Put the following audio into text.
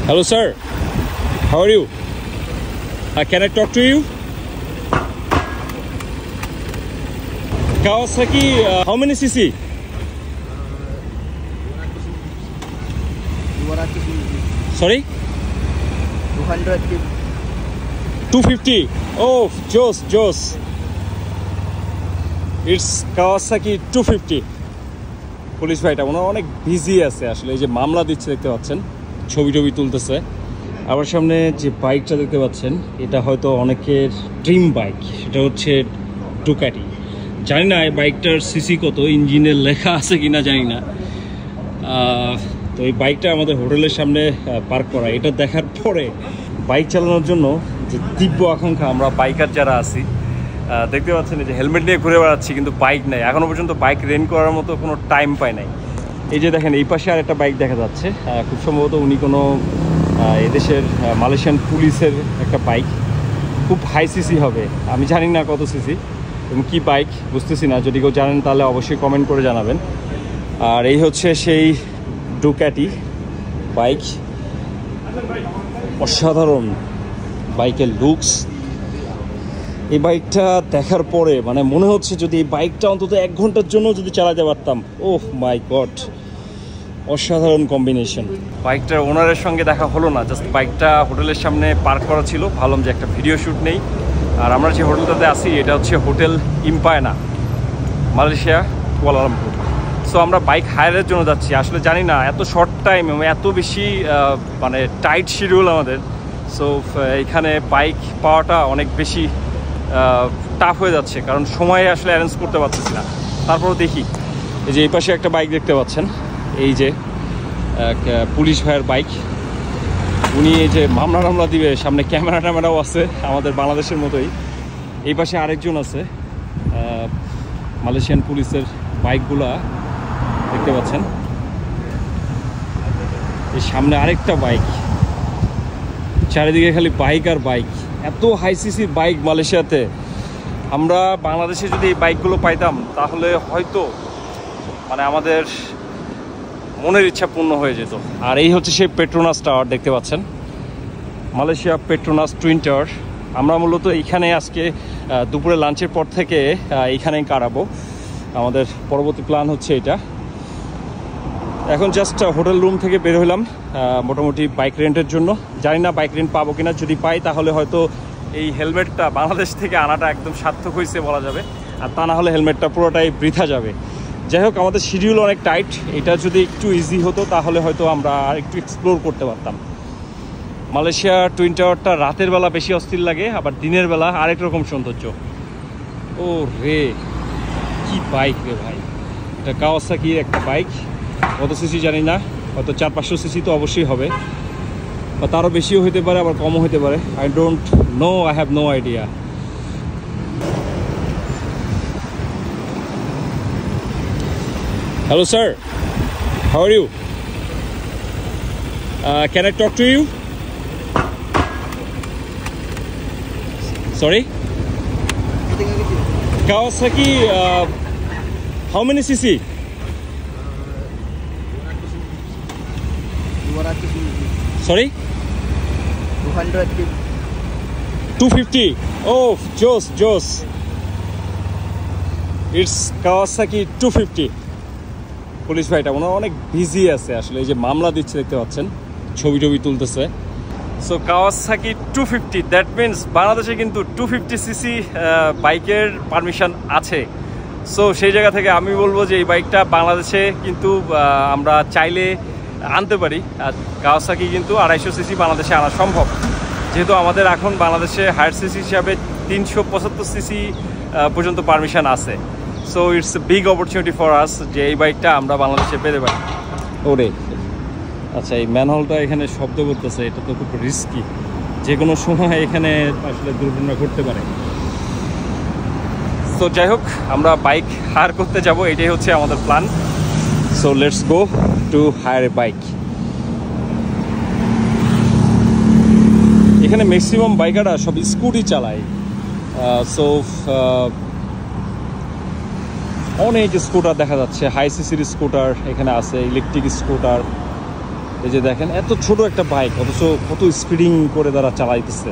Hello, sir. How are you? Can I talk to you? Kawasaki, how many cc? 200. Sorry? 250. 250. Oh, Joss. It's Kawasaki 250. Police ভাইটা মনে হয় অনেক busy আছে আসলে, এই যে মামলা দিচ্ছে দেখতে পাচ্ছেন, ছবি তুলতেছে। আবার সামনে যে বাইকটা দেখতে পাচ্ছেন এটা হয়তো অনেকের ড্রিম বাইক, সেটা হচ্ছে ডুকাটি। জানি না এই বাইকটার সিসি কত, ইঞ্জিনের লেখা আছে কিনা জানি না। তো এই বাইকটা আমাদের হোটেলের সামনে পার্ক করা, এটা দেখার পরে বাইক চালানোর জন্য যে তীব্র আকাঙ্ক্ষা আমরা বাইকার যারা আছি, দেখতে পাচ্ছেন যে হেলমেট নিয়ে ঘুরে বেড়াচ্ছি কিন্তু বাইক নাই, এখনও পর্যন্ত বাইক রেন্ট করার মতো কোনো টাইম পাই নাই। এই যে দেখেন এই পাশে আর একটা বাইক দেখা যাচ্ছে, খুব সম্ভবত উনি কোনো এদেশের মালয়েশিয়ান পুলিশের একটা বাইক, খুব হাই সিসি হবে, আমি জানি না কত সিসি এবং কী বাইক বুঝতেছি না। যদি কেউ জানেন তাহলে অবশ্যই কমেন্ট করে জানাবেন। আর এই হচ্ছে সেই ডুকাটি বাইক, অসাধারণ বাইকের লুকস। এই বাইকটা দেখার পরে মানে মনে হচ্ছে যদি এই বাইকটা অন্তত 1 ঘন্টার জন্য যদি চালাতে পারতাম, ওহ মাই গড, অসাধারণ কম্বিনেশন। বাইকটার ওনারের সঙ্গে দেখা হলো না, জাস্ট বাইকটা হোটেলের সামনে পার্ক করা ছিল, ভাবলাম যে একটা ভিডিও শ্যুট নেই। আর আমরা যে হোটেলটাতে আছি এটা হচ্ছে হোটেল ইম্পায়না, মালয়েশিয়া, কুয়ালালামপুর। সো আমরা বাইক হায়ারের জন্য যাচ্ছি। আসলে জানি না এত শর্ট টাইম এবং এত বেশি মানে টাইট শিডিউল আমাদের, সো এখানে বাইক পাওয়াটা অনেক বেশি টাফ হয়ে যাচ্ছে, কারণ সময় আসলে অ্যারেঞ্জ করতে পারতেছি না। তারপরও দেখি, এই যে এই পাশে একটা বাইক দেখতে পাচ্ছেন, এই যে পুলিশ ভাইয়ের বাইক, উনি এই যে মামলা দিবে, সামনে ক্যামেরাও আছে আমাদের বাংলাদেশের মতোই। এই পাশে আরেকজন আছে, মালয়েশিয়ান পুলিশের বাইকগুলা দেখতে পাচ্ছেন। এই সামনে আরেকটা বাইক, চারিদিকে খালি বাইক আর বাইক, এত হাই সিসির বাইক মালয়েশিয়াতে। আমরা বাংলাদেশে যদি এই বাইকগুলো পাইতাম তাহলে হয়তো মানে আমাদের মনের ইচ্ছা পূর্ণ হয়ে যেত। আর এই হচ্ছে সেই পেট্রোনাস টাওয়ার দেখতে পাচ্ছেন, মালয়েশিয়া পেট্রোনাস টুইন টাওয়ার। আমরা মূলত এইখানে আজকে দুপুরে লাঞ্চের পর থেকে এইখানেই কাটাবো, আমাদের পরবর্তী প্ল্যান হচ্ছে এটা। এখন জাস্ট হোটেল রুম থেকে বের হলাম মোটামুটি বাইক রেন্টের জন্য। জানি না বাইক রেন্ট পাবো কিনা, যদি পাই তাহলে হয়তো এই হেলমেটটা বাংলাদেশ থেকে আনাটা একদম সার্থক হয়েছে বলা যাবে, আর তা না হলে হেলমেটটা পুরোটাই বৃথা যাবে। যাই হোক, আমাদের শিডিউল অনেক টাইট, এটা যদি একটু ইজি হতো তাহলে হয়তো আমরা আর একটু এক্সপ্লোর করতে পারতাম। মালয়েশিয়া টুইন টাওয়ারটা রাতের বেলা বেশি অস্থির লাগে, আবার দিনের বেলা আরেক রকম সৌন্দর্য। ও রে, কি বাইক রে ভাই, এটা কাওয়াসাকির একটা বাইক। কত সিসি জানি না, হয়তো 400-500 সিসি তো অবশ্যই হবে, বা তারও বেশিও হতে পারে, আবার কমও হতে পারে। I don't know, I have no idea. Hello, sir. How are you? Can I talk to you? Sorry? Kawasaki, how many cc? 200. Sorry? 250. 250. Oh, Joss. It's Kawasaki 250. Police ভাইটা মনে হয় অনেক বিজি আছে আসলে, এই যে মামলা দিচ্ছে দেখতে পাচ্ছেন, ছবি তুলতেছে। সো কাওয়াসাকি 250, দ্যাট মিনস বাংলাদেশে কিন্তু 250 সিসি বাইকের পারমিশন আছে। সো সেই জায়গা থেকে আমি বলবো যে এই বাইকটা বাংলাদেশে কিন্তু আমরা চাইলে আনতে পারি। আর কাওয়াসাকি কিন্তু 250 সিসি বাংলাদেশে আনা সম্ভব, যেহেতু আমাদের এখন বাংলাদেশে হায়ার সিসি হিসাবে 375 সিসি পর্যন্ত পারমিশন আছে। So it's a big opportunity for us যে এই বাইকটা আমরা বাংলাদেশে পেতে পারি। ওরে আচ্ছা, এই ম্যানহোলটা এখানে শব্দ করতেছে, এটা তো খুব রিস্কি, যে কোনো সময় এখানে আসলে দুর্ঘটনা ঘটতে পারে। সো যাই হোক, আমরা বাইক হায়ার করতে যাব, এটাই হচ্ছে আমাদের plan. So let's go to hire a bike. এখানে ম্যাক্সিমাম বাইকাররা সব স্কুটি চালায়। সো অনেক স্কুটার দেখা যাচ্ছে, হাই সিসির স্কুটার এখানে আছে, ইলেকট্রিক স্কুটার এই যে দেখেন এত ছোট একটা বাইক অথচ কত স্পিডিং করে তারা চালাইতেছে।